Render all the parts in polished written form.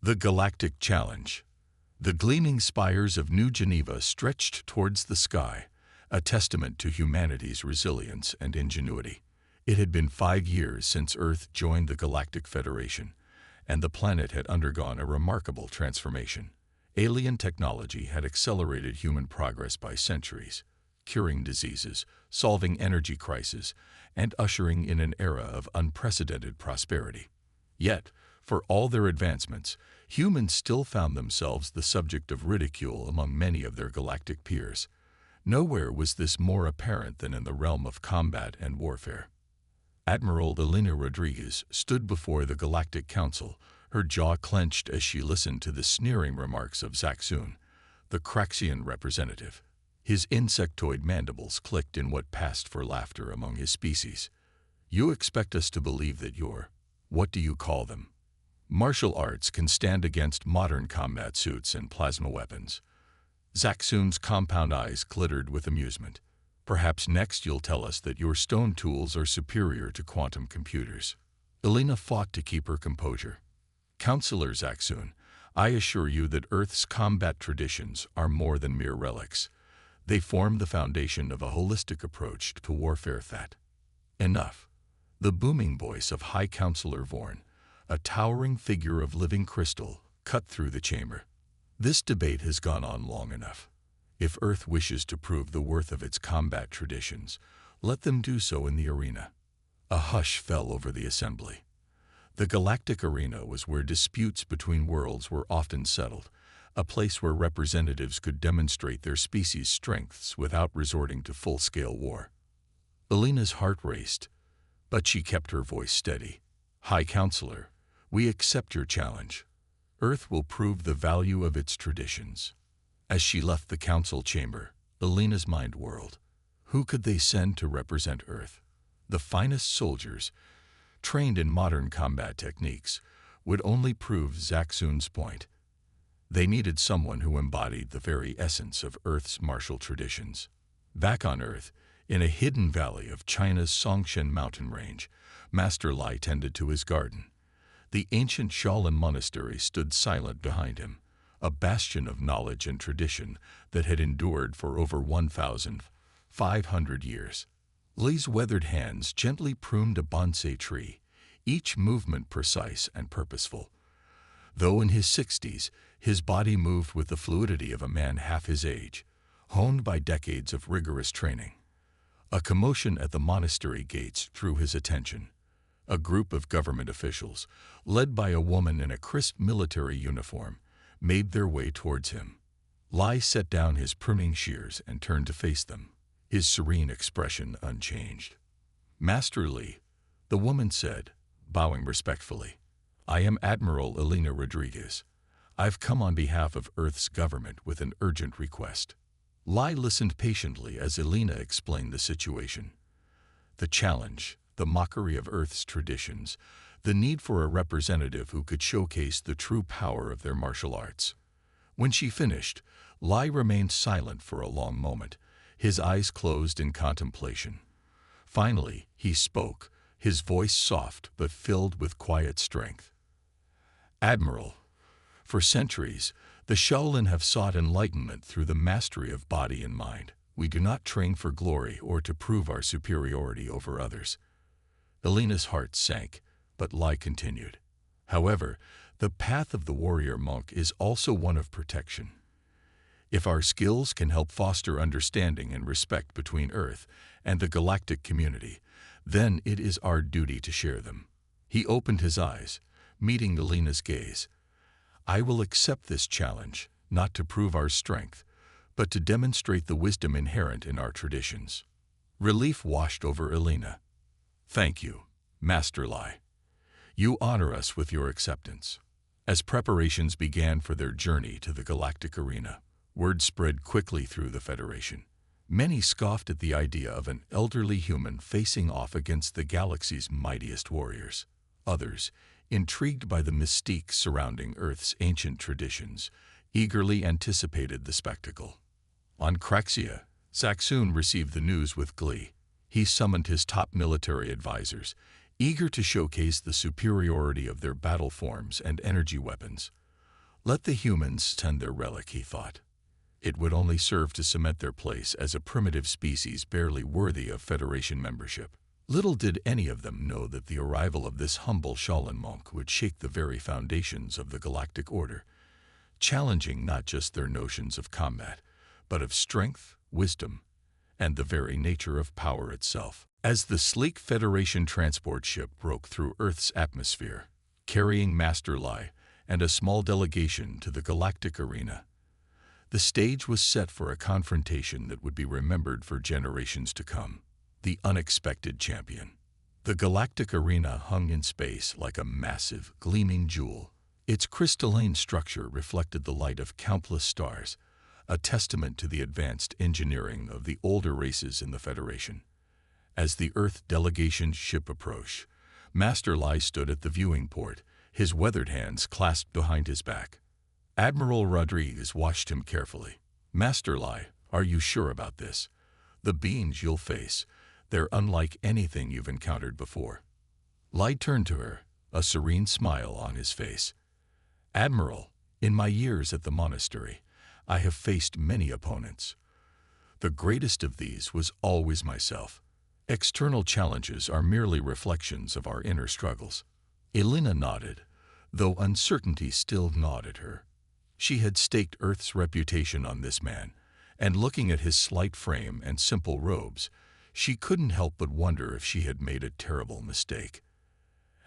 The Galactic Challenge. The gleaming spires of New Geneva stretched towards the sky, a testament to humanity's resilience and ingenuity. It had been 5 years since Earth joined the Galactic Federation, and the planet had undergone a remarkable transformation. Alien technology had accelerated human progress by centuries, curing diseases, solving energy crises, and ushering in an era of unprecedented prosperity. Yet, for all their advancements, humans still found themselves the subject of ridicule among many of their galactic peers. Nowhere was this more apparent than in the realm of combat and warfare. Admiral Elena Rodriguez stood before the Galactic Council, her jaw clenched as she listened to the sneering remarks of Zaxun, the Craxian representative. His insectoid mandibles clicked in what passed for laughter among his species. "You expect us to believe that what do you call them? Martial arts can stand against modern combat suits and plasma weapons." Zaxun's compound eyes glittered with amusement. "Perhaps next you'll tell us that your stone tools are superior to quantum computers." Elena fought to keep her composure. "Counselor Zaxun, I assure you that Earth's combat traditions are more than mere relics. They form the foundation of a holistic approach to warfare that." "Enough." The booming voice of High Counselor Vorn, a towering figure of living crystal, cut through the chamber. "This debate has gone on long enough. If Earth wishes to prove the worth of its combat traditions, let them do so in the arena." A hush fell over the assembly. The Galactic Arena was where disputes between worlds were often settled, a place where representatives could demonstrate their species' strengths without resorting to full-scale war. Elena's heart raced, but she kept her voice steady. "High Counselor, we accept your challenge. Earth will prove the value of its traditions." As she left the council chamber, Elena's mind whirled. Who could they send to represent Earth? The finest soldiers, trained in modern combat techniques, would only prove Zaxun's point. They needed someone who embodied the very essence of Earth's martial traditions. Back on Earth, in a hidden valley of China's Songshan mountain range, Master Lai tended to his garden. The ancient Shaolin monastery stood silent behind him, a bastion of knowledge and tradition that had endured for over 1,500 years. Lei's weathered hands gently pruned a bonsai tree, each movement precise and purposeful. Though in his 60s, his body moved with the fluidity of a man half his age, honed by decades of rigorous training. A commotion at the monastery gates drew his attention. A group of government officials, led by a woman in a crisp military uniform, made their way towards him. Lai set down his pruning shears and turned to face them, his serene expression unchanged. "Master Li," the woman said, bowing respectfully, "I am Admiral Elena Rodriguez. I've come on behalf of Earth's government with an urgent request." Lai listened patiently as Elena explained the situation. The challenge, the mockery of Earth's traditions, the need for a representative who could showcase the true power of their martial arts. When she finished, Lai remained silent for a long moment, his eyes closed in contemplation. Finally, he spoke, his voice soft but filled with quiet strength. "Admiral, for centuries, the Shaolin have sought enlightenment through the mastery of body and mind. We do not train for glory or to prove our superiority over others." Elena's heart sank, but Lai continued. "However, the path of the warrior monk is also one of protection. If our skills can help foster understanding and respect between Earth and the galactic community, then it is our duty to share them." He opened his eyes, meeting Elena's gaze. "I will accept this challenge, not to prove our strength, but to demonstrate the wisdom inherent in our traditions." Relief washed over Elena. "Thank you, Master Lai. You honor us with your acceptance." As preparations began for their journey to the Galactic Arena, word spread quickly through the Federation. Many scoffed at the idea of an elderly human facing off against the galaxy's mightiest warriors. Others, intrigued by the mystique surrounding Earth's ancient traditions, eagerly anticipated the spectacle. On Craxia, Zaxun received the news with glee. He summoned his top military advisors, eager to showcase the superiority of their battle forms and energy weapons. Let the humans tend their relic, he thought. It would only serve to cement their place as a primitive species barely worthy of Federation membership. Little did any of them know that the arrival of this humble Shaolin monk would shake the very foundations of the Galactic Order, challenging not just their notions of combat, but of strength, wisdom, and the very nature of power itself. As the sleek Federation transport ship broke through Earth's atmosphere, carrying Master Lai and a small delegation to the Galactic Arena, the stage was set for a confrontation that would be remembered for generations to come. The unexpected champion. The Galactic Arena hung in space like a massive, gleaming jewel. Its crystalline structure reflected the light of countless stars, a testament to the advanced engineering of the older races in the Federation. As the Earth delegation's ship approached, Master Lai stood at the viewing port, his weathered hands clasped behind his back. Admiral Rodriguez watched him carefully. Master Lai, are you sure about this? The beings you'll face, they're unlike anything you've encountered before. Lai turned to her, a serene smile on his face. Admiral, in my years at the monastery, I have faced many opponents. The greatest of these was always myself. External challenges are merely reflections of our inner struggles. Elena nodded, though uncertainty still gnawed at her. She had staked Earth's reputation on this man, and looking at his slight frame and simple robes, she couldn't help but wonder if she had made a terrible mistake.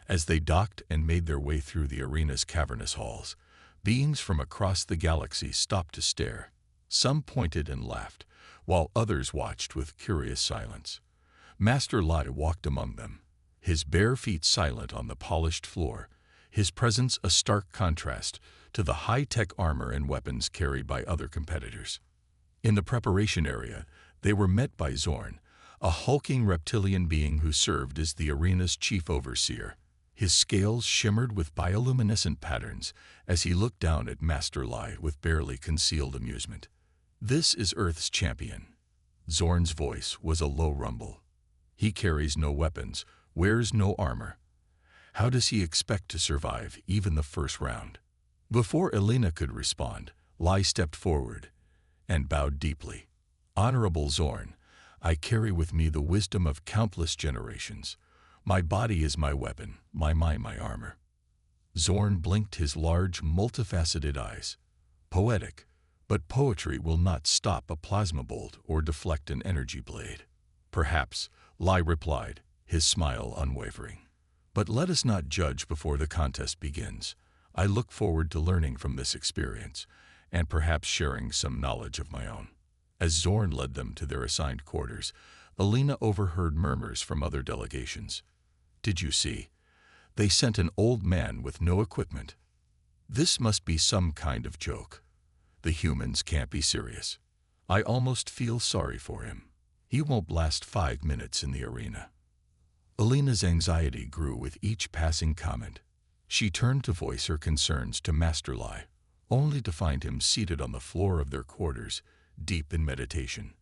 As they docked and made their way through the arena's cavernous halls, beings from across the galaxy stopped to stare. Some pointed and laughed, while others watched with curious silence. Master Lai walked among them, his bare feet silent on the polished floor, his presence a stark contrast to the high-tech armor and weapons carried by other competitors. In the preparation area, they were met by Zorn, a hulking reptilian being who served as the arena's chief overseer. His scales shimmered with bioluminescent patterns as he looked down at Master Lai with barely concealed amusement. This is Earth's champion. Zorn's voice was a low rumble. He carries no weapons, wears no armor. How does he expect to survive even the first round? Before Elena could respond, Lai stepped forward and bowed deeply. Honorable Zorn, I carry with me the wisdom of countless generations. My body is my weapon, my mind my armor. Zorn blinked his large, multifaceted eyes. Poetic, but poetry will not stop a plasma bolt or deflect an energy blade. Perhaps, Lai replied, his smile unwavering. But let us not judge before the contest begins. I look forward to learning from this experience, and perhaps sharing some knowledge of my own. As Zorn led them to their assigned quarters, Elena overheard murmurs from other delegations. Did you see? They sent an old man with no equipment. This must be some kind of joke. The humans can't be serious. I almost feel sorry for him. He won't last 5 minutes in the arena. Elena's anxiety grew with each passing comment. She turned to voice her concerns to Master Lai, only to find him seated on the floor of their quarters, deep in meditation.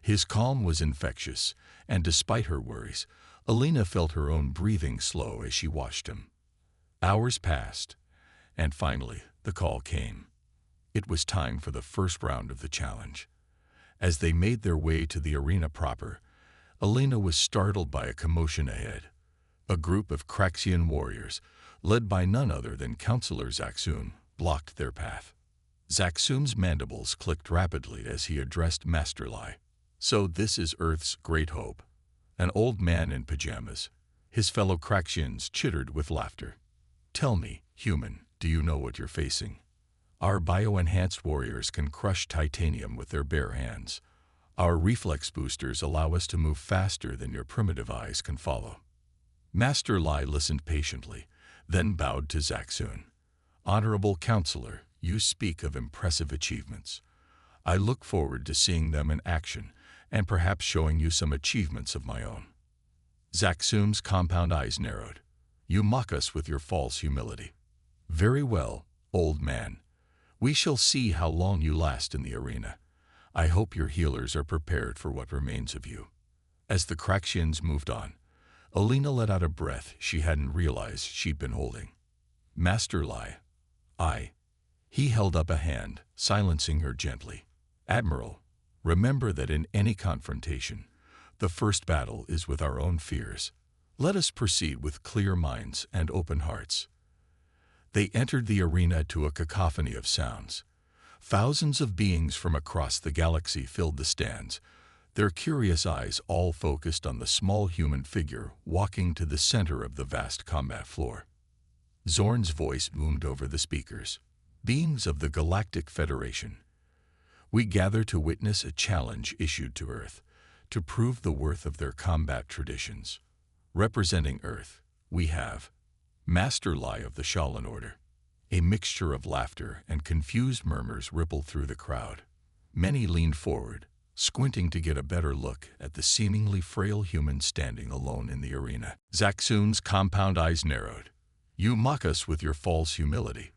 His calm was infectious, and despite her worries, Elena felt her own breathing slow as she watched him. Hours passed, and finally the call came. It was time for the first round of the challenge. As they made their way to the arena proper, Elena was startled by a commotion ahead. A group of Craxian warriors, led by none other than Counselor Zaxum, blocked their path. Zaxum's mandibles clicked rapidly as he addressed Master Lai. So this is Earth's great hope. An old man in pajamas. His fellow Craxians chittered with laughter. Tell me, human, do you know what you're facing? Our bio-enhanced warriors can crush titanium with their bare hands. Our reflex boosters allow us to move faster than your primitive eyes can follow. Master Lai listened patiently, then bowed to Zaxun. Honorable Counselor, you speak of impressive achievements. I look forward to seeing them in action and perhaps showing you some achievements of my own. Zaxum's compound eyes narrowed. You mock us with your false humility. Very well, old man. We shall see how long you last in the arena. I hope your healers are prepared for what remains of you. As the Craxians moved on, Elena let out a breath she hadn't realized she'd been holding. Master Lai, He held up a hand, silencing her gently. "Admiral, remember that in any confrontation, the first battle is with our own fears. Let us proceed with clear minds and open hearts." They entered the arena to a cacophony of sounds. Thousands of beings from across the galaxy filled the stands, their curious eyes all focused on the small human figure walking to the center of the vast combat floor. Zorn's voice boomed over the speakers. "Beings of the Galactic Federation, we gather to witness a challenge issued to Earth, to prove the worth of their combat traditions. Representing Earth, we have Master Lai of the Shaolin Order." A mixture of laughter and confused murmurs rippled through the crowd. Many leaned forward, squinting to get a better look at the seemingly frail human standing alone in the arena. Zaxun's compound eyes narrowed. "You mock us with your false humility.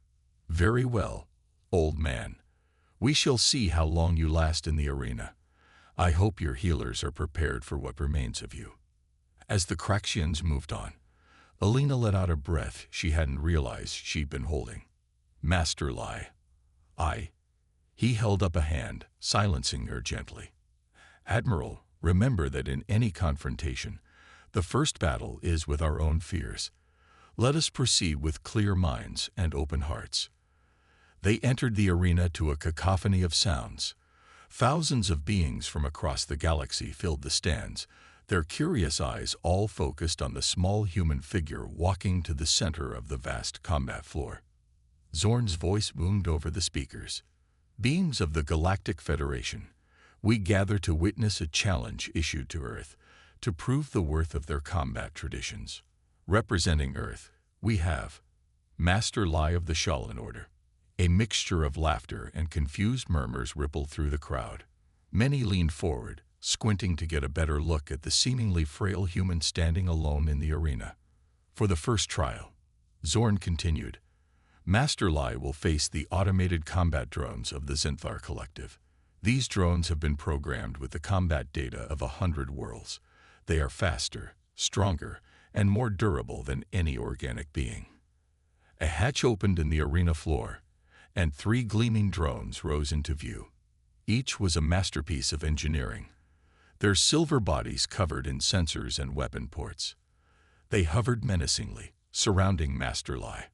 Very well, old man. We shall see how long you last in the arena. I hope your healers are prepared for what remains of you." As the Craxians moved on, Alina let out a breath she hadn't realized she'd been holding. "Master Lai, He held up a hand, silencing her gently. "Admiral, remember that in any confrontation, the first battle is with our own fears. Let us proceed with clear minds and open hearts." They entered the arena to a cacophony of sounds. Thousands of beings from across the galaxy filled the stands, their curious eyes all focused on the small human figure walking to the center of the vast combat floor. Zorn's voice boomed over the speakers. "Beings of the Galactic Federation, we gather to witness a challenge issued to Earth, to prove the worth of their combat traditions. Representing Earth, we have Master Lai of the Shaolin Order." A mixture of laughter and confused murmurs rippled through the crowd. Many leaned forward, squinting to get a better look at the seemingly frail human standing alone in the arena. For the first trial, Zorn continued, "Master Lai will face the automated combat drones of the Zenthar Collective. These drones have been programmed with the combat data of 100 worlds. They are faster, stronger, and more durable than any organic being." A hatch opened in the arena floor, and 3 gleaming drones rose into view. Each was a masterpiece of engineering, their silver bodies covered in sensors and weapon ports. They hovered menacingly, surrounding Master Lai.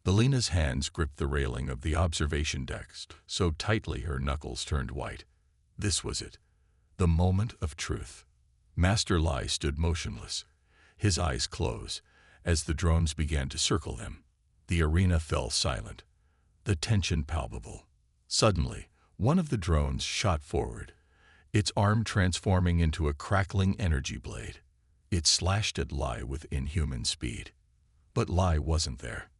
Alina's hands gripped the railing of the observation deck so tightly her knuckles turned white. This was it, the moment of truth. Master Lai stood motionless, his eyes closed, as the drones began to circle them. The arena fell silent, the tension palpable. Suddenly, one of the drones shot forward, its arm transforming into a crackling energy blade. It slashed at Lai with inhuman speed. But Lai wasn't there.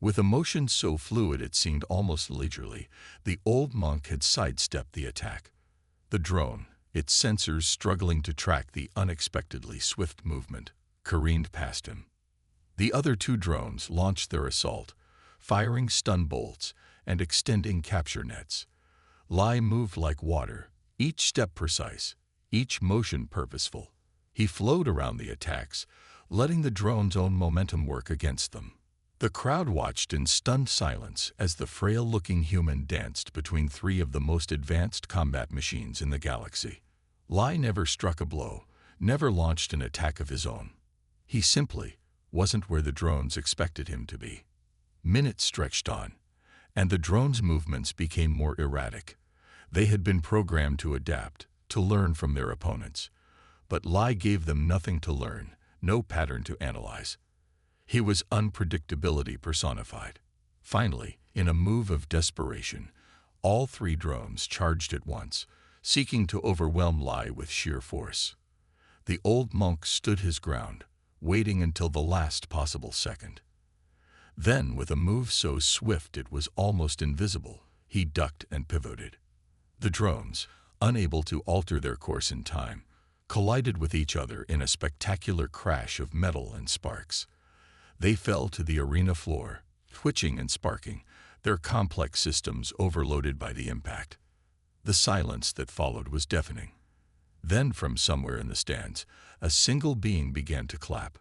With a motion so fluid it seemed almost leisurely, the old monk had sidestepped the attack. The drone, its sensors struggling to track the unexpectedly swift movement, careened past him. The other 2 drones launched their assault, firing stun bolts and extending capture nets. Lai moved like water, each step precise, each motion purposeful. He flowed around the attacks, letting the drone's own momentum work against them. The crowd watched in stunned silence as the frail-looking human danced between 3 of the most advanced combat machines in the galaxy. Lai never struck a blow, never launched an attack of his own. He simply wasn't where the drones expected him to be. Minutes stretched on, and the drones' movements became more erratic. They had been programmed to adapt, to learn from their opponents. But Lai gave them nothing to learn, no pattern to analyze. He was unpredictability personified. Finally, in a move of desperation, all 3 drones charged at once, seeking to overwhelm Lai with sheer force. The old monk stood his ground, waiting until the last possible second. Then, with a move so swift it was almost invisible, he ducked and pivoted. The drones, unable to alter their course in time, collided with each other in a spectacular crash of metal and sparks. They fell to the arena floor, twitching and sparking, their complex systems overloaded by the impact. The silence that followed was deafening. Then, from somewhere in the stands, a single being began to clap.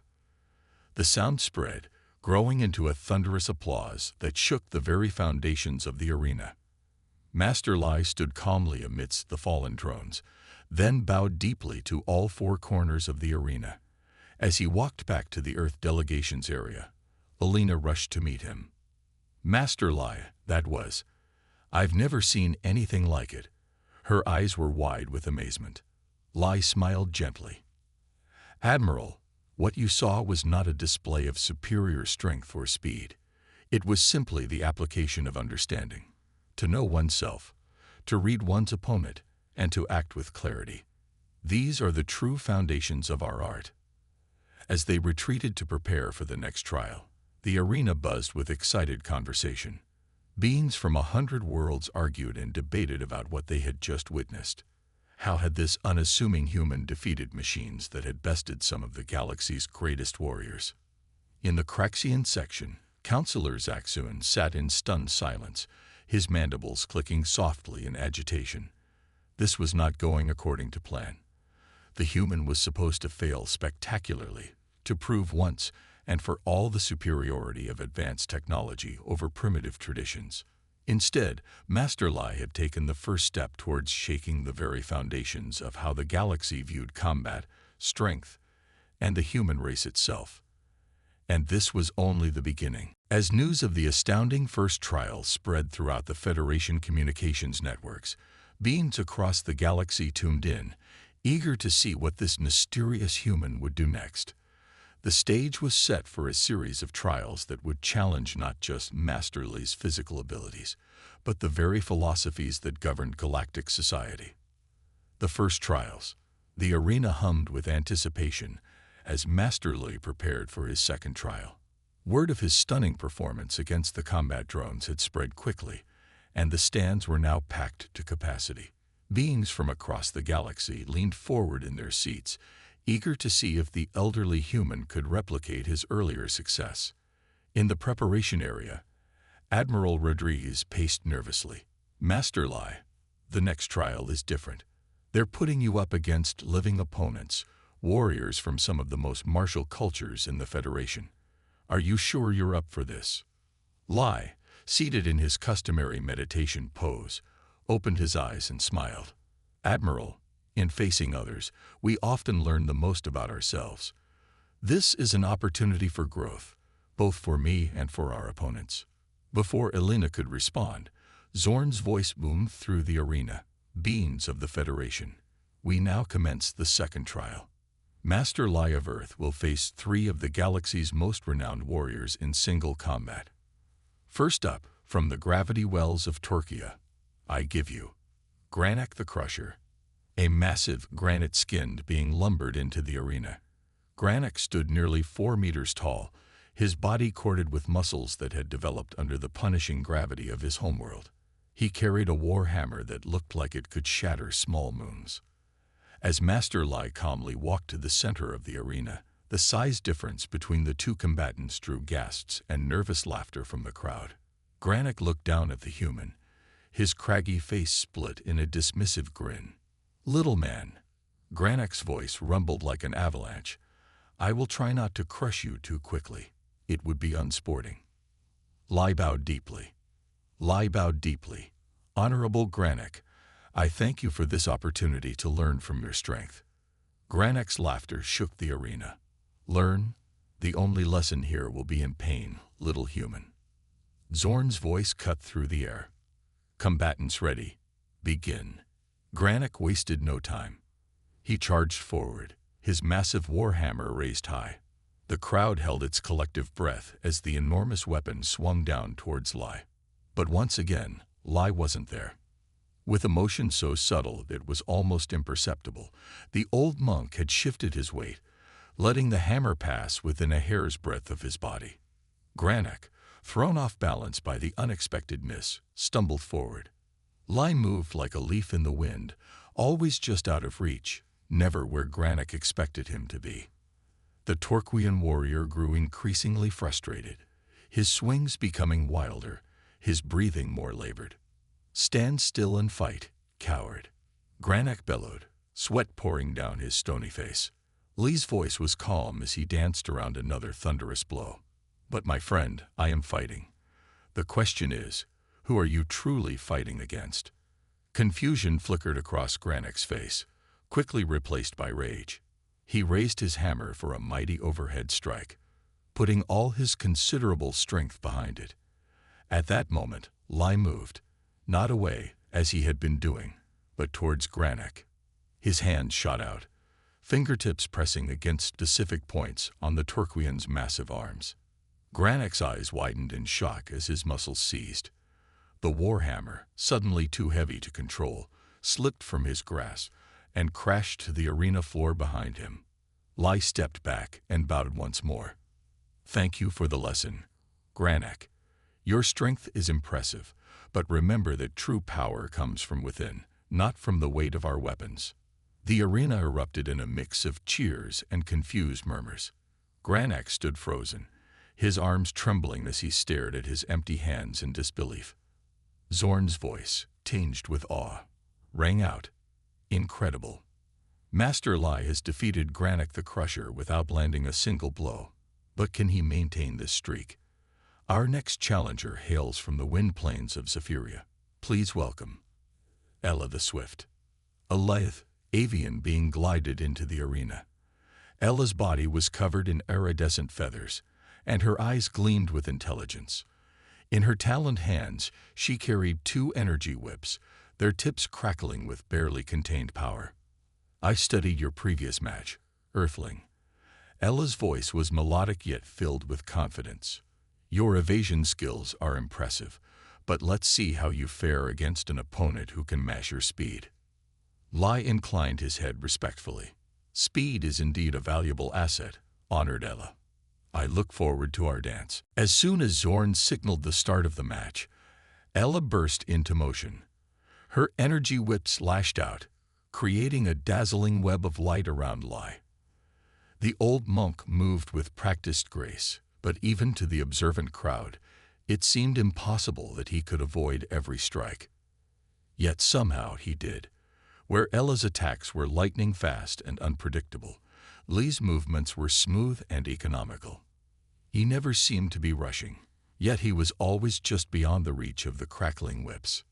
The sound spread, growing into a thunderous applause that shook the very foundations of the arena. Master Lai stood calmly amidst the fallen drones, then bowed deeply to all four corners of the arena. As he walked back to the Earth delegation's area, Alina rushed to meet him. Master Lai, that was. I've never seen anything like it. Her eyes were wide with amazement. Lai smiled gently. Admiral, what you saw was not a display of superior strength or speed. It was simply the application of understanding. To know oneself, to read one's opponent, and to act with clarity. These are the true foundations of our art. As they retreated to prepare for the next trial, the arena buzzed with excited conversation. Beings from 100 worlds argued and debated about what they had just witnessed. How had this unassuming human defeated machines that had bested some of the galaxy's greatest warriors? In the Craxian section, Counselor Zaxun sat in stunned silence, his mandibles clicking softly in agitation. This was not going according to plan. The human was supposed to fail spectacularly, to prove once and for all the superiority of advanced technology over primitive traditions. Instead, Master Lai had taken the first step towards shaking the very foundations of how the galaxy viewed combat, strength, and the human race itself. And this was only the beginning. As news of the astounding first trial spread throughout the Federation communications networks, beings across the galaxy tuned in, eager to see what this mysterious human would do next. The stage was set for a series of trials that would challenge not just Master Lai's physical abilities, but the very philosophies that governed galactic society. The first trials. The arena hummed with anticipation as Master Lai prepared for his second trial. Word of his stunning performance against the combat drones had spread quickly, and the stands were now packed to capacity. Beings from across the galaxy leaned forward in their seats, eager to see if the elderly human could replicate his earlier success. In the preparation area, Admiral Rodriguez paced nervously. Master Lai, the next trial is different. They're putting you up against living opponents, warriors from some of the most martial cultures in the Federation. Are you sure you're up for this? Lai, seated in his customary meditation pose, opened his eyes and smiled. Admiral, in facing others, we often learn the most about ourselves. This is an opportunity for growth, both for me and for our opponents. Before Alina could respond, Zorn's voice boomed through the arena. Beings of the Federation, we now commence the second trial. Master Lai of Earth will face 3 of the galaxy's most renowned warriors in single combat. First up, from the gravity wells of Turkia, I give you Granak the Crusher, a massive granite-skinned being lumbered into the arena. Granak stood nearly 4 meters tall, his body corded with muscles that had developed under the punishing gravity of his homeworld. He carried a war hammer that looked like it could shatter small moons. As Master Lai calmly walked to the center of the arena, the size difference between the two combatants drew gasps and nervous laughter from the crowd. Granak looked down at the human, his craggy face split in a dismissive grin. Little man, Granak's voice rumbled like an avalanche. I will try not to crush you too quickly. It would be unsporting. Lai bowed deeply. Honorable Granak, I thank you for this opportunity to learn from your strength. Granak's laughter shook the arena. Learn? The only lesson here will be in pain, little human. Zorn's voice cut through the air. Combatants ready. Begin. Granak wasted no time. He charged forward, his massive warhammer raised high. The crowd held its collective breath as the enormous weapon swung down towards Lai. But once again, Lai wasn't there. With a motion so subtle it was almost imperceptible, the old monk had shifted his weight, letting the hammer pass within a hair's breadth of his body. Granak, thrown off balance by the unexpected miss, stumbled forward. Lai moved like a leaf in the wind, always just out of reach, never where Granak expected him to be. The Torquian warrior grew increasingly frustrated, his swings becoming wilder, his breathing more labored. Stand still and fight, coward. Granak bellowed, sweat pouring down his stony face. Lai's voice was calm as he danced around another thunderous blow. But my friend, I am fighting. The question is, who are you truly fighting against? Confusion flickered across Granic's face, quickly replaced by rage. He raised his hammer for a mighty overhead strike, putting all his considerable strength behind it. At that moment, Lai moved, not away, as he had been doing, but towards Granic. His hands shot out, fingertips pressing against specific points on the Turquian's massive arms. Granic's eyes widened in shock as his muscles seized. The warhammer, suddenly too heavy to control, slipped from his grasp and crashed to the arena floor behind him. Lai stepped back and bowed once more. Thank you for the lesson, Granic. Your strength is impressive, but remember that true power comes from within, not from the weight of our weapons. The arena erupted in a mix of cheers and confused murmurs. Granic stood frozen, his arms trembling as he stared at his empty hands in disbelief. Zorn's voice, tinged with awe, rang out. Incredible. Master Lai has defeated Granic the Crusher without landing a single blow. But can he maintain this streak? Our next challenger hails from the wind plains of Zephyria. Please welcome Ella the Swift. A lithe, avian being glided into the arena. Ella's body was covered in iridescent feathers, and her eyes gleamed with intelligence. In her taloned hands, she carried 2 energy whips, their tips crackling with barely contained power. I studied your previous match, Earthling. Ella's voice was melodic yet filled with confidence. Your evasion skills are impressive, but let's see how you fare against an opponent who can match your speed. Lai inclined his head respectfully. Speed is indeed a valuable asset, honored Ella. I look forward to our dance. As soon as Zorn signaled the start of the match, Ella burst into motion. Her energy whips lashed out, creating a dazzling web of light around Lai. The old monk moved with practiced grace, but even to the observant crowd, it seemed impossible that he could avoid every strike. Yet somehow he did. Where Ella's attacks were lightning fast and unpredictable, Li's movements were smooth and economical. He never seemed to be rushing, yet he was always just beyond the reach of the crackling whips.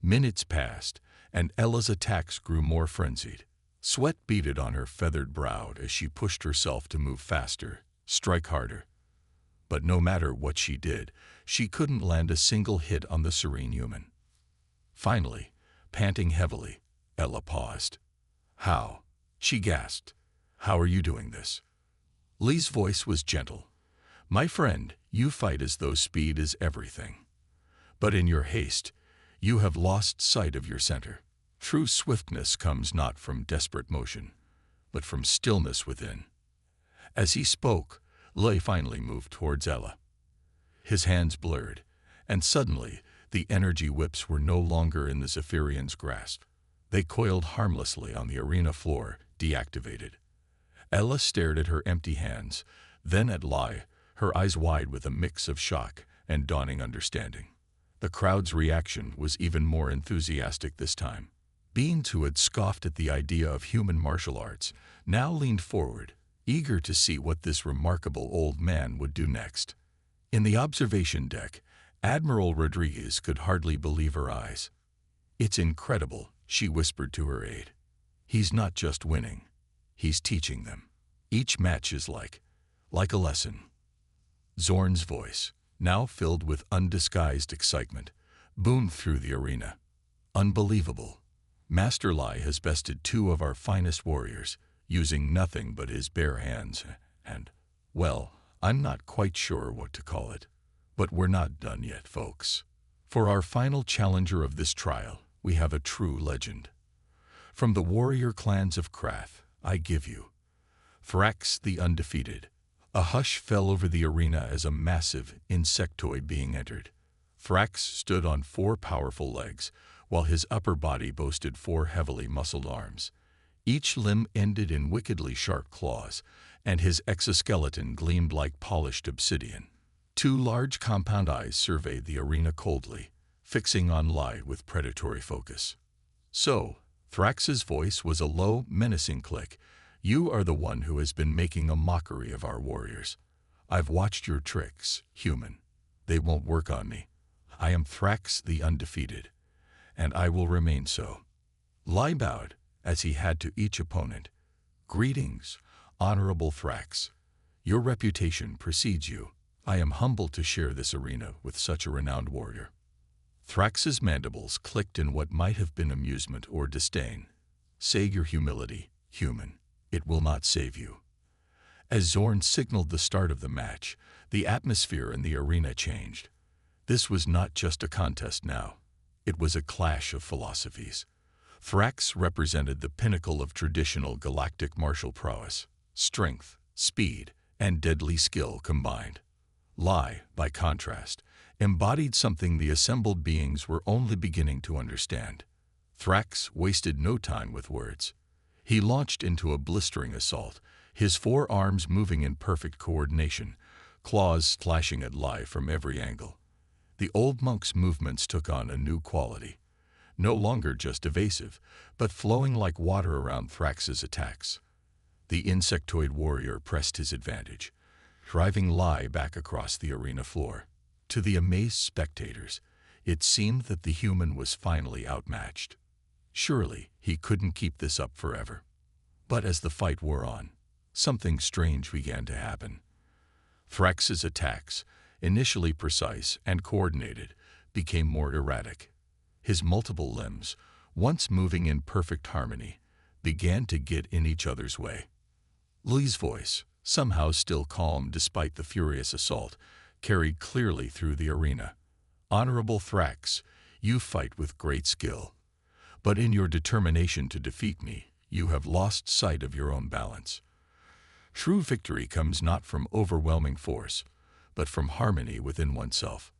Minutes passed, and Ella's attacks grew more frenzied. Sweat beaded on her feathered brow as she pushed herself to move faster, strike harder. But no matter what she did, she couldn't land a single hit on the serene human. Finally, panting heavily, Ella paused. How? She gasped. How are you doing this? Li's voice was gentle. My friend, you fight as though speed is everything. But in your haste, you have lost sight of your center. True swiftness comes not from desperate motion, but from stillness within. As he spoke, Lai finally moved towards Ella. His hands blurred, and suddenly the energy whips were no longer in the Zephyrian's grasp. They coiled harmlessly on the arena floor, deactivated. Ella stared at her empty hands, then at Lai, her eyes wide with a mix of shock and dawning understanding. The crowd's reaction was even more enthusiastic this time. Beings who had scoffed at the idea of human martial arts now leaned forward, eager to see what this remarkable old man would do next. In the observation deck, Admiral Rodriguez could hardly believe her eyes. It's incredible, she whispered to her aide. He's not just winning, he's teaching them. Each match is like a lesson. Zorn's voice, now filled with undisguised excitement, boomed through the arena. Unbelievable. Master Lai has bested 2 of our finest warriors, using nothing but his bare hands, and, well, I'm not quite sure what to call it. But we're not done yet, folks. For our final challenger of this trial, we have a true legend. From the warrior clans of Krath, I give you Thrax the Undefeated. A hush fell over the arena as a massive insectoid being entered. Thrax stood on 4 powerful legs, while his upper body boasted 4 heavily muscled arms. Each limb ended in wickedly sharp claws, and his exoskeleton gleamed like polished obsidian. 2 large compound eyes surveyed the arena coldly, fixing on Lai with predatory focus. So, Thrax's voice was a low, menacing click. You are the one who has been making a mockery of our warriors. I've watched your tricks, human. They won't work on me. I am Thrax the Undefeated, and I will remain so. Lai bowed, as he had to each opponent. Greetings, honorable Thrax. Your reputation precedes you. I am humbled to share this arena with such a renowned warrior. Thrax's mandibles clicked in what might have been amusement or disdain. Say your humility, human. It will not save you. As Zorn signaled the start of the match, the atmosphere in the arena changed. This was not just a contest now. It was a clash of philosophies. Thrax represented the pinnacle of traditional galactic martial prowess, strength, speed, and deadly skill combined. Lai, by contrast, embodied something the assembled beings were only beginning to understand. Thrax wasted no time with words. He launched into a blistering assault, his four arms moving in perfect coordination, claws slashing at Lai from every angle. The old monk's movements took on a new quality, no longer just evasive, but flowing like water around Thrax's attacks. The insectoid warrior pressed his advantage, driving Lai back across the arena floor. To the amazed spectators, it seemed that the human was finally outmatched. Surely he couldn't keep this up forever. But as the fight wore on, something strange began to happen. Thrax's attacks, initially precise and coordinated, became more erratic. His multiple limbs, once moving in perfect harmony, began to get in each other's way. Li's voice, somehow still calm despite the furious assault, carried clearly through the arena. Honorable Thrax, you fight with great skill. But in your determination to defeat me, you have lost sight of your own balance. True victory comes not from overwhelming force, but from harmony within oneself.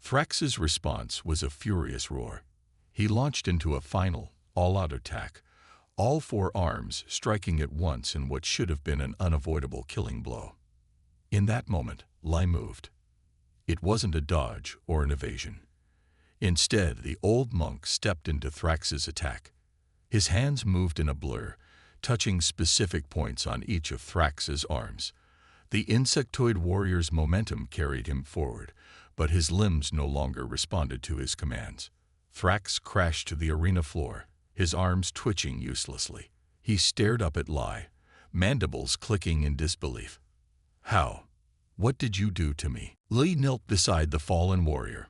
Thrax's response was a furious roar. He launched into a final, all-out attack, all four arms striking at once in what should have been an unavoidable killing blow. In that moment, Lai moved. It wasn't a dodge or an evasion. Instead, the old monk stepped into Thrax's attack. His hands moved in a blur, touching specific points on each of Thrax's arms. The insectoid warrior's momentum carried him forward, but his limbs no longer responded to his commands. Thrax crashed to the arena floor, his arms twitching uselessly. He stared up at Lai, mandibles clicking in disbelief. How? What did you do to me? Li knelt beside the fallen warrior.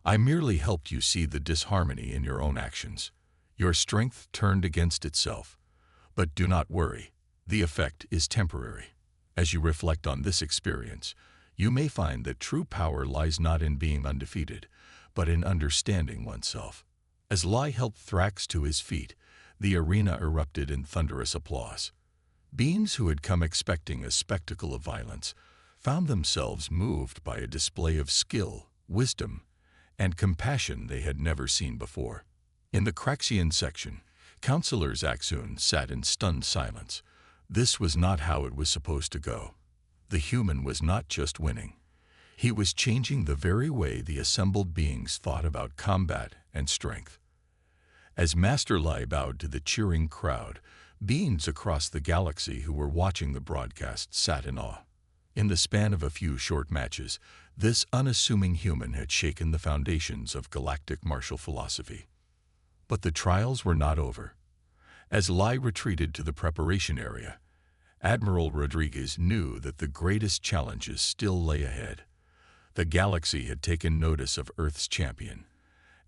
I merely helped you see the disharmony in your own actions. Your strength turned against itself. But do not worry, the effect is temporary. As you reflect on this experience, you may find that true power lies not in being undefeated, but in understanding oneself. As Lai helped Thrax to his feet, the arena erupted in thunderous applause. Beings who had come expecting a spectacle of violence found themselves moved by a display of skill, wisdom, and compassion they had never seen before. In the Craxian section, Counselor Zaxun sat in stunned silence. This was not how it was supposed to go. The human was not just winning. He was changing the very way the assembled beings thought about combat and strength. As Master Lai bowed to the cheering crowd, beings across the galaxy who were watching the broadcast sat in awe. In the span of a few short matches, this unassuming human had shaken the foundations of galactic martial philosophy. But the trials were not over. As Lai retreated to the preparation area, Admiral Rodriguez knew that the greatest challenges still lay ahead. The galaxy had taken notice of Earth's champion,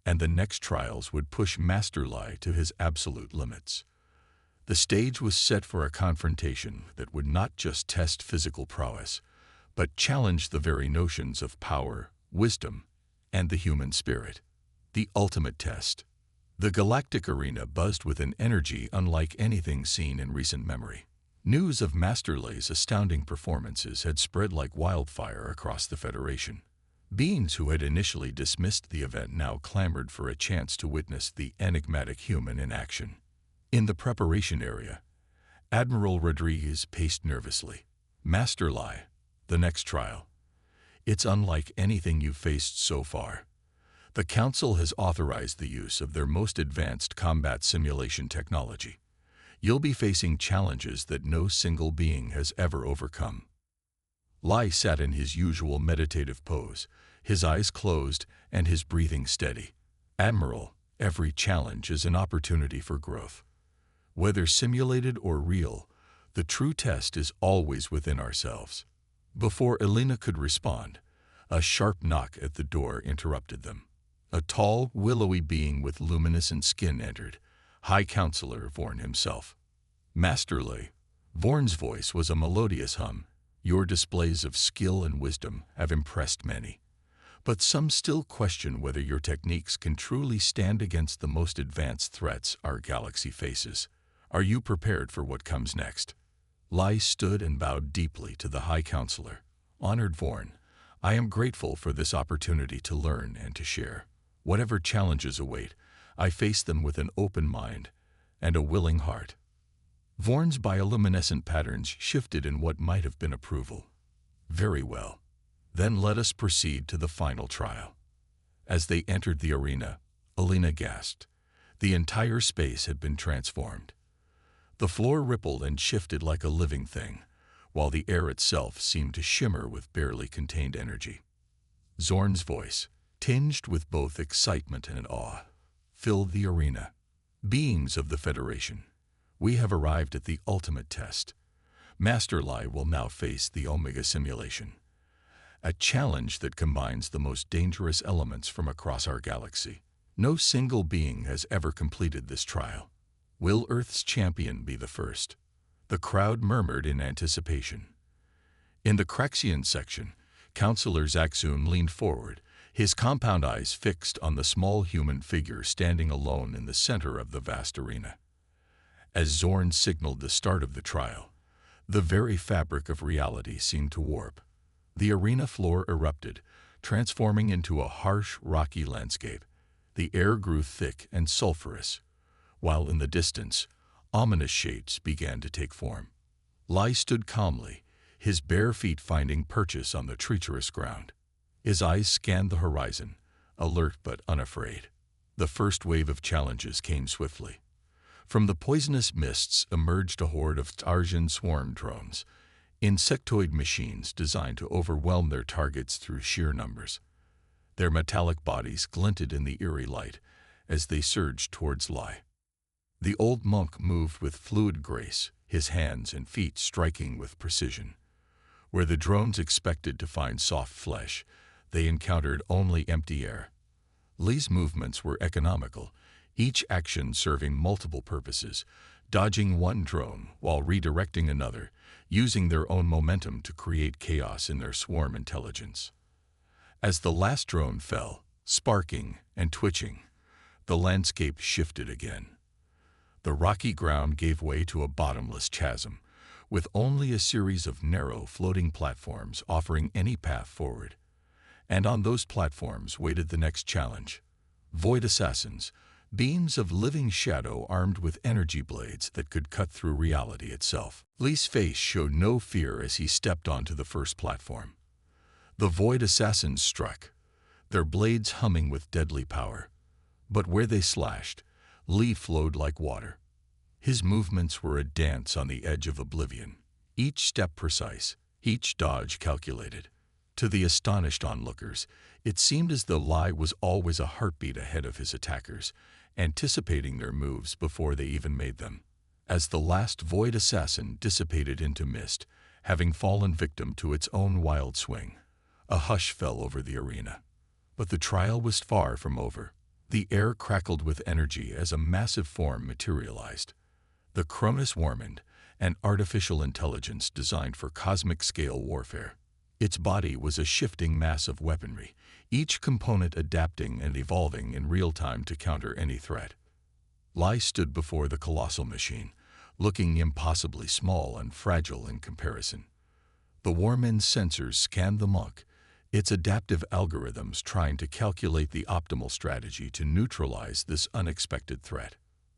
and the next trials would push Master Lai to his absolute limits. The stage was set for a confrontation that would not just test physical prowess, but challenge the very notions of power, wisdom, and the human spirit. The ultimate test. The galactic arena buzzed with an energy unlike anything seen in recent memory. News of Master Lai's astounding performances had spread like wildfire across the Federation. Beings who had initially dismissed the event now clamored for a chance to witness the enigmatic human in action. In the preparation area, Admiral Rodriguez paced nervously. Master Lai, the next trial. It's unlike anything you've faced so far. The Council has authorized the use of their most advanced combat simulation technology. You'll be facing challenges that no single being has ever overcome. Lai sat in his usual meditative pose, his eyes closed and his breathing steady. Admiral, every challenge is an opportunity for growth. Whether simulated or real, the true test is always within ourselves. Before Elena could respond, a sharp knock at the door interrupted them. A tall, willowy being with luminescent skin entered, High Counselor Vorn himself. Master Lai. Vorn's voice was a melodious hum. Your displays of skill and wisdom have impressed many, but some still question whether your techniques can truly stand against the most advanced threats our galaxy faces. Are you prepared for what comes next? Lai stood and bowed deeply to the High Counselor. Honored Vorn, I am grateful for this opportunity to learn and to share. Whatever challenges await, I face them with an open mind and a willing heart. Vorn's bioluminescent patterns shifted in what might have been approval. Very well. Then let us proceed to the final trial. As they entered the arena, Elena gasped. The entire space had been transformed. The floor rippled and shifted like a living thing, while the air itself seemed to shimmer with barely contained energy. Zorn's voice, tinged with both excitement and awe, filled the arena. Beings of the Federation, we have arrived at the ultimate test. Master Lai will now face the Omega simulation, a challenge that combines the most dangerous elements from across our galaxy. No single being has ever completed this trial. Will Earth's champion be the first? The crowd murmured in anticipation. In the Craxian section, Counselor Zaxun leaned forward, his compound eyes fixed on the small human figure standing alone in the center of the vast arena. As Zorn signaled the start of the trial, the very fabric of reality seemed to warp. The arena floor erupted, transforming into a harsh, rocky landscape. The air grew thick and sulfurous, while in the distance, ominous shapes began to take form. Lai stood calmly, his bare feet finding purchase on the treacherous ground. His eyes scanned the horizon, alert but unafraid. The first wave of challenges came swiftly. From the poisonous mists emerged a horde of Tarsian swarm drones, insectoid machines designed to overwhelm their targets through sheer numbers. Their metallic bodies glinted in the eerie light as they surged towards Lai. The old monk moved with fluid grace, his hands and feet striking with precision. Where the drones expected to find soft flesh, they encountered only empty air. Lai's movements were economical, each action serving multiple purposes, dodging one drone while redirecting another, using their own momentum to create chaos in their swarm intelligence. As the last drone fell, sparking and twitching, the landscape shifted again. The rocky ground gave way to a bottomless chasm, with only a series of narrow, floating platforms offering any path forward. And on those platforms waited the next challenge. Void assassins, beams of living shadow armed with energy blades that could cut through reality itself. Lai's face showed no fear as he stepped onto the first platform. The void assassins struck, their blades humming with deadly power. But where they slashed, Lai flowed like water. His movements were a dance on the edge of oblivion, each step precise, each dodge calculated. To the astonished onlookers, it seemed as though Lai was always a heartbeat ahead of his attackers, anticipating their moves before they even made them. As the last void assassin dissipated into mist, having fallen victim to its own wild swing, a hush fell over the arena. But the trial was far from over. The air crackled with energy as a massive form materialized. The Cronus Warmind, an artificial intelligence designed for cosmic-scale warfare. Its body was a shifting mass of weaponry, each component adapting and evolving in real time to counter any threat. Lai stood before the colossal machine, looking impossibly small and fragile in comparison. The Warmind's sensors scanned the monk, its adaptive algorithms trying to calculate the optimal strategy to neutralize this unexpected threat.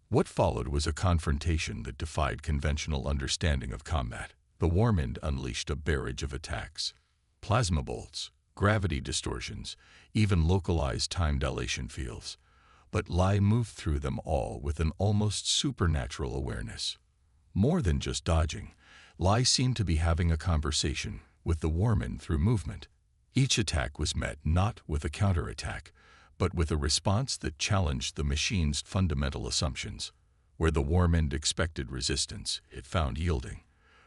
What followed was a confrontation that defied conventional understanding of combat. The Warmind unleashed a barrage of attacks. Plasma bolts, gravity distortions, even localized time dilation fields. But Lai moved through them all with an almost supernatural awareness. More than just dodging, Lai seemed to be having a conversation with the warman through movement. Each attack was met not with a counterattack, but with a response that challenged the machine's fundamental assumptions. Where the warman expected resistance, it found yielding.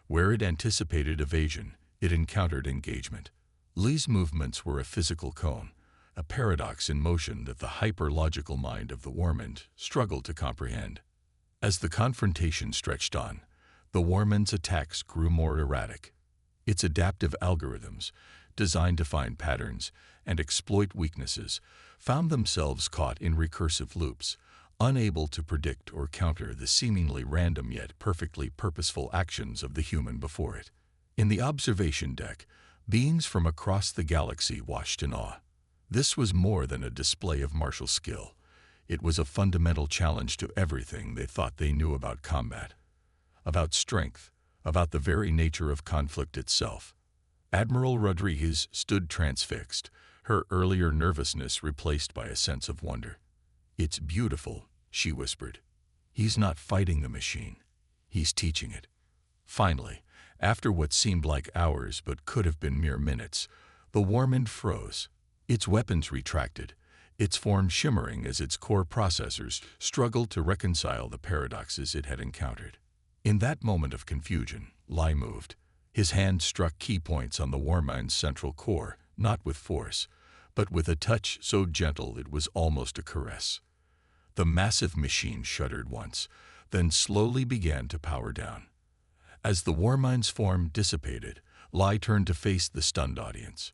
Where it anticipated evasion, it encountered engagement. Li's movements were a physical cone, a paradox in motion that the hyper-logical mind of the warman struggled to comprehend. As the confrontation stretched on, the warman's attacks grew more erratic. Its adaptive algorithms, designed to find patterns and exploit weaknesses, found themselves caught in recursive loops, unable to predict or counter the seemingly random yet perfectly purposeful actions of the human before it. In the observation deck, beings from across the galaxy watched in awe. This was more than a display of martial skill. It was a fundamental challenge to everything they thought they knew about combat, about strength, about the very nature of conflict itself. Admiral Rodriguez stood transfixed, her earlier nervousness replaced by a sense of wonder. "It's beautiful," she whispered. "He's not fighting the machine. He's teaching it." Finally, after what seemed like hours but could have been mere minutes, the warman froze. Its weapons retracted, its form shimmering as its core processors struggled to reconcile the paradoxes it had encountered. In that moment of confusion, Li moved. His hand struck key points on the warman's central core, not with force, but with a touch so gentle it was almost a caress. The massive machine shuddered once, then slowly began to power down. As the warmind's form dissipated, Li turned to face the stunned audience.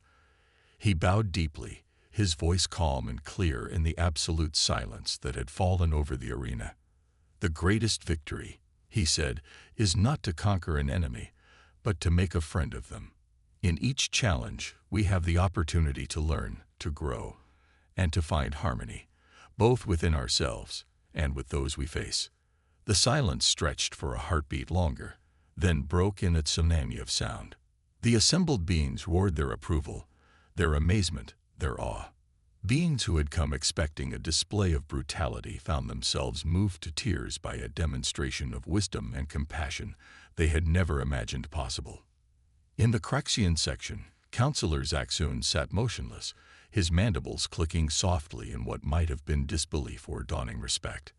He bowed deeply, his voice calm and clear in the absolute silence that had fallen over the arena. "The greatest victory," he said, "is not to conquer an enemy, but to make a friend of them. In each challenge, we have the opportunity to learn, to grow, and to find harmony, both within ourselves and with those we face." The silence stretched for a heartbeat longer, then broke in a tsunami of sound. The assembled beings roared their approval, their amazement, their awe. Beings who had come expecting a display of brutality found themselves moved to tears by a demonstration of wisdom and compassion they had never imagined possible. In the Craxian section, Counselor Zaxun sat motionless, his mandibles clicking softly in what might have been disbelief or dawning respect.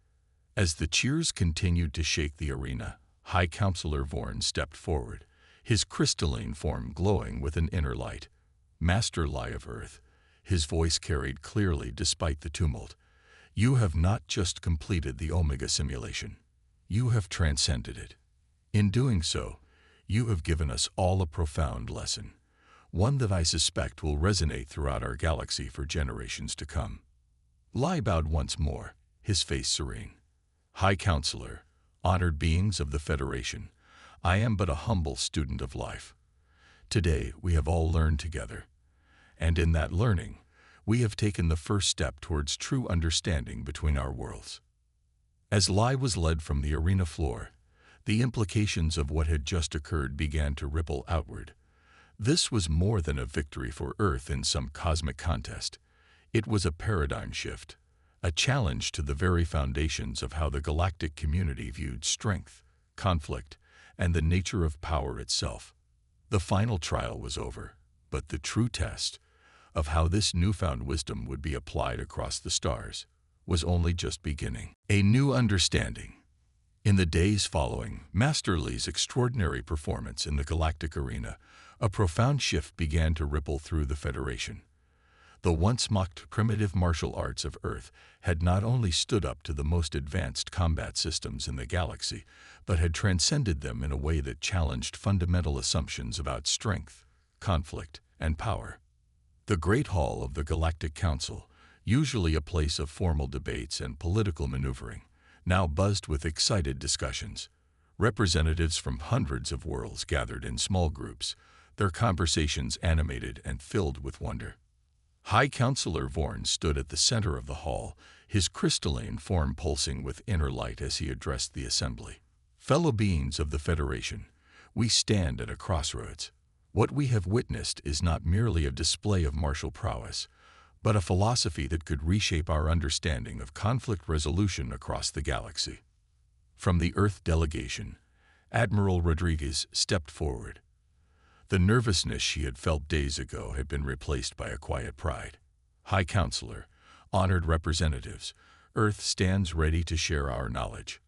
As the cheers continued to shake the arena, High Counselor Vorn stepped forward, his crystalline form glowing with an inner light. "Master Li of Earth," his voice carried clearly despite the tumult, "you have not just completed the Omega simulation. You have transcended it. In doing so, you have given us all a profound lesson, one that I suspect will resonate throughout our galaxy for generations to come." Li bowed once more, his face serene. "High Counselor, honored beings of the Federation, I am but a humble student of life. Today we have all learned together, and in that learning, we have taken the first step towards true understanding between our worlds." As Li was led from the arena floor, the implications of what had just occurred began to ripple outward. This was more than a victory for Earth in some cosmic contest. It was a paradigm shift, a challenge to the very foundations of how the galactic community viewed strength, conflict, and the nature of power itself. The final trial was over, but the true test of how this newfound wisdom would be applied across the stars was only just beginning. A new understanding. In the days following Master Li's extraordinary performance in the galactic arena, a profound shift began to ripple through the Federation. The once mocked primitive martial arts of Earth had not only stood up to the most advanced combat systems in the galaxy, but had transcended them in a way that challenged fundamental assumptions about strength, conflict, and power. The Great Hall of the Galactic Council, usually a place of formal debates and political maneuvering, now buzzed with excited discussions. Representatives from hundreds of worlds gathered in small groups, their conversations animated and filled with wonder. High Counselor Vorn stood at the center of the hall, his crystalline form pulsing with inner light as he addressed the assembly. "Fellow beings of the Federation, we stand at a crossroads. What we have witnessed is not merely a display of martial prowess, but a philosophy that could reshape our understanding of conflict resolution across the galaxy." From the Earth delegation, Admiral Rodriguez stepped forward. The nervousness she had felt days ago had been replaced by a quiet pride. High Counselor, honored representatives, Earth stands ready to share our knowledge.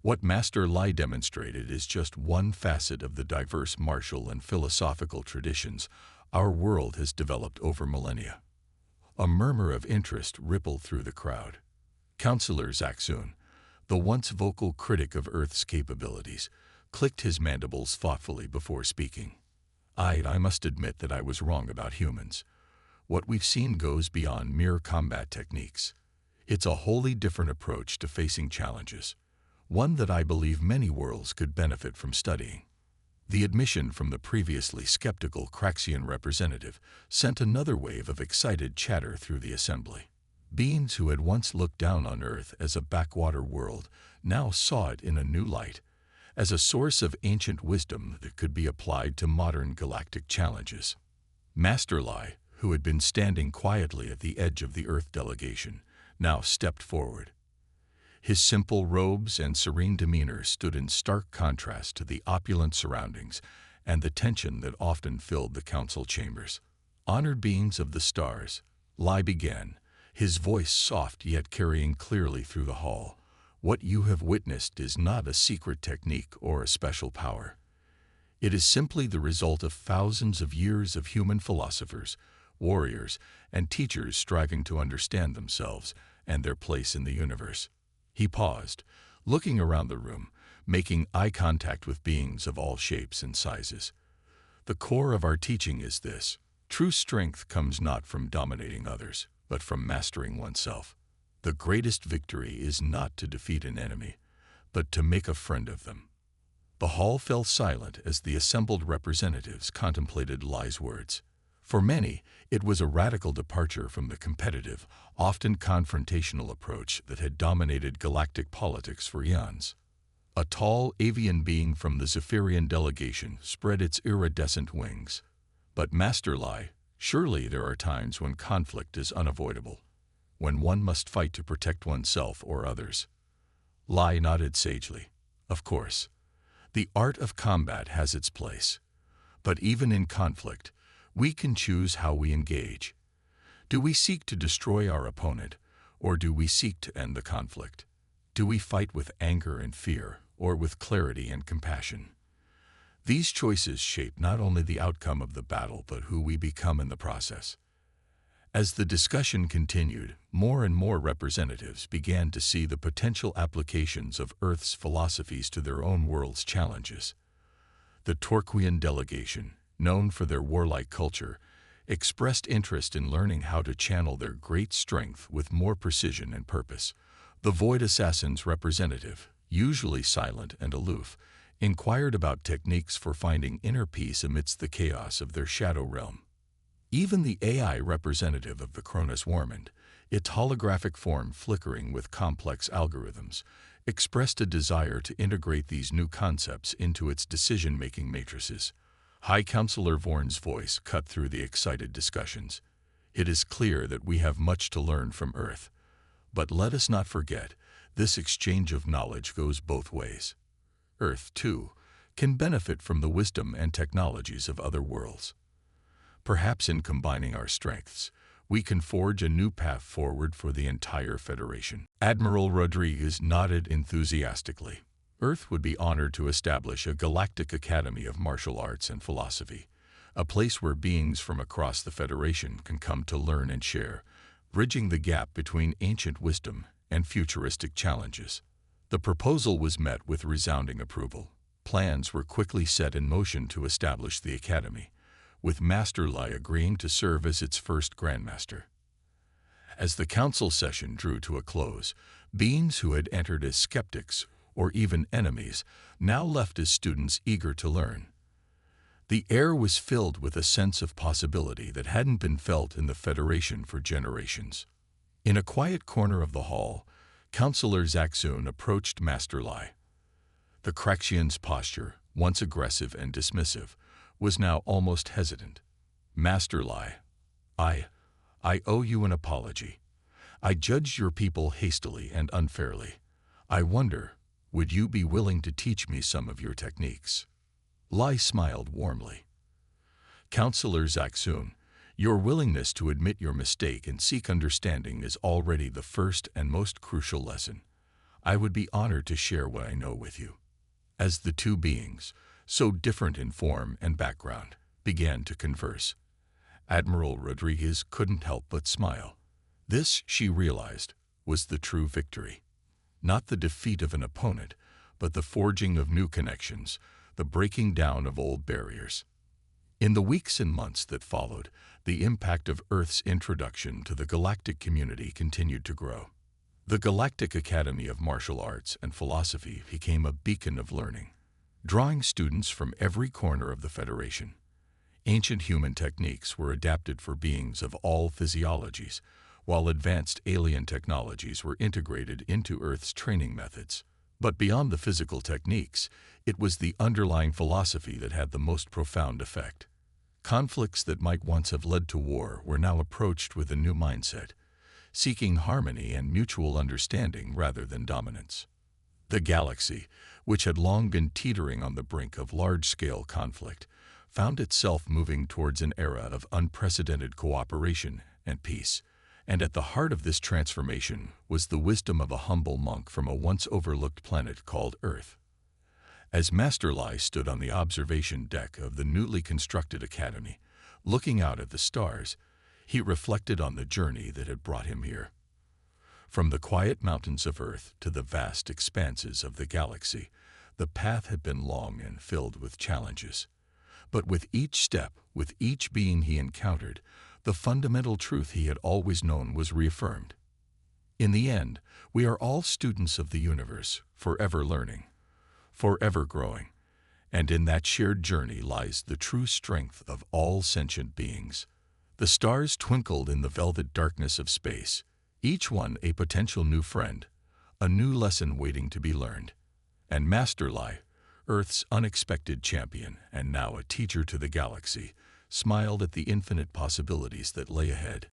What Master Lai demonstrated is just one facet of the diverse martial and philosophical traditions our world has developed over millennia. A murmur of interest rippled through the crowd. Counselor Zaxun, the once vocal critic of Earth's capabilities, clicked his mandibles thoughtfully before speaking. I must admit that I was wrong about humans. What we've seen goes beyond mere combat techniques. It's a wholly different approach to facing challenges, one that I believe many worlds could benefit from studying. The admission from the previously skeptical Craxian representative sent another wave of excited chatter through the assembly. Beings who had once looked down on Earth as a backwater world now saw it in a new light, as a source of ancient wisdom that could be applied to modern galactic challenges. Master Lai, who had been standing quietly at the edge of the Earth delegation, now stepped forward. His simple robes and serene demeanor stood in stark contrast to the opulent surroundings and the tension that often filled the council chambers. Honored beings of the stars, Lai began, his voice soft yet carrying clearly through the hall. What you have witnessed is not a secret technique or a special power. It is simply the result of thousands of years of human philosophers, warriors, and teachers striving to understand themselves and their place in the universe. He paused, looking around the room, making eye contact with beings of all shapes and sizes. The core of our teaching is this: true strength comes not from dominating others, but from mastering oneself. The greatest victory is not to defeat an enemy, but to make a friend of them. The hall fell silent as the assembled representatives contemplated Lai's words. For many, it was a radical departure from the competitive, often confrontational approach that had dominated galactic politics for eons. A tall, avian being from the Zephyrian delegation spread its iridescent wings. But Master Lai, surely there are times when conflict is unavoidable, when one must fight to protect oneself or others. Lai nodded sagely. Of course, the art of combat has its place. But even in conflict, we can choose how we engage. Do we seek to destroy our opponent, or do we seek to end the conflict? Do we fight with anger and fear, or with clarity and compassion? These choices shape not only the outcome of the battle, but who we become in the process. As the discussion continued, more and more representatives began to see the potential applications of Earth's philosophies to their own world's challenges. The Torquian delegation, known for their warlike culture, expressed interest in learning how to channel their great strength with more precision and purpose. The Void Assassin's representative, usually silent and aloof, inquired about techniques for finding inner peace amidst the chaos of their shadow realm. Even the AI representative of the Cronus Warmond, its holographic form flickering with complex algorithms, expressed a desire to integrate these new concepts into its decision-making matrices. High Counselor Vorn's voice cut through the excited discussions. It is clear that we have much to learn from Earth. But let us not forget, this exchange of knowledge goes both ways. Earth, too, can benefit from the wisdom and technologies of other worlds. Perhaps in combining our strengths, we can forge a new path forward for the entire Federation. Admiral Rodriguez nodded enthusiastically. Earth would be honored to establish a Galactic Academy of Martial Arts and Philosophy, a place where beings from across the Federation can come to learn and share, bridging the gap between ancient wisdom and futuristic challenges. The proposal was met with resounding approval. Plans were quickly set in motion to establish the Academy, with Master Lai agreeing to serve as its first Grandmaster. As the council session drew to a close, beings who had entered as skeptics or even enemies now left as students eager to learn. The air was filled with a sense of possibility that hadn't been felt in the Federation for generations. In a quiet corner of the hall, Counselor Zaxun approached Master Lai. The Craxian's posture, once aggressive and dismissive, was now almost hesitant. Master Lai, I owe you an apology. I judged your people hastily and unfairly. I wonder, would you be willing to teach me some of your techniques? Lai smiled warmly. Counselor Zaksun, your willingness to admit your mistake and seek understanding is already the first and most crucial lesson. I would be honored to share what I know with you." As the two beings, so different in form and background, began to converse, Admiral Rodriguez couldn't help but smile. This, she realized, was the true victory. Not the defeat of an opponent, but the forging of new connections, the breaking down of old barriers. In the weeks and months that followed, the impact of Earth's introduction to the galactic community continued to grow. The Galactic Academy of Martial Arts and Philosophy became a beacon of learning, drawing students from every corner of the Federation. Ancient human techniques were adapted for beings of all physiologies, while advanced alien technologies were integrated into Earth's training methods. But beyond the physical techniques, it was the underlying philosophy that had the most profound effect. Conflicts that might once have led to war were now approached with a new mindset, seeking harmony and mutual understanding rather than dominance. The galaxy, which had long been teetering on the brink of large-scale conflict, found itself moving towards an era of unprecedented cooperation and peace. And at the heart of this transformation was the wisdom of a humble monk from a once overlooked planet called Earth. As Master Lai stood on the observation deck of the newly constructed academy, looking out at the stars, he reflected on the journey that had brought him here. From the quiet mountains of Earth to the vast expanses of the galaxy, the path had been long and filled with challenges. But with each step, with each being he encountered, the fundamental truth he had always known was reaffirmed. In the end, we are all students of the universe, forever learning, forever growing, and in that shared journey lies the true strength of all sentient beings. The stars twinkled in the velvet darkness of space, each one a potential new friend, a new lesson waiting to be learned. And Master Lai, Earth's unexpected champion and now a teacher to the galaxy, smiled at the infinite possibilities that lay ahead.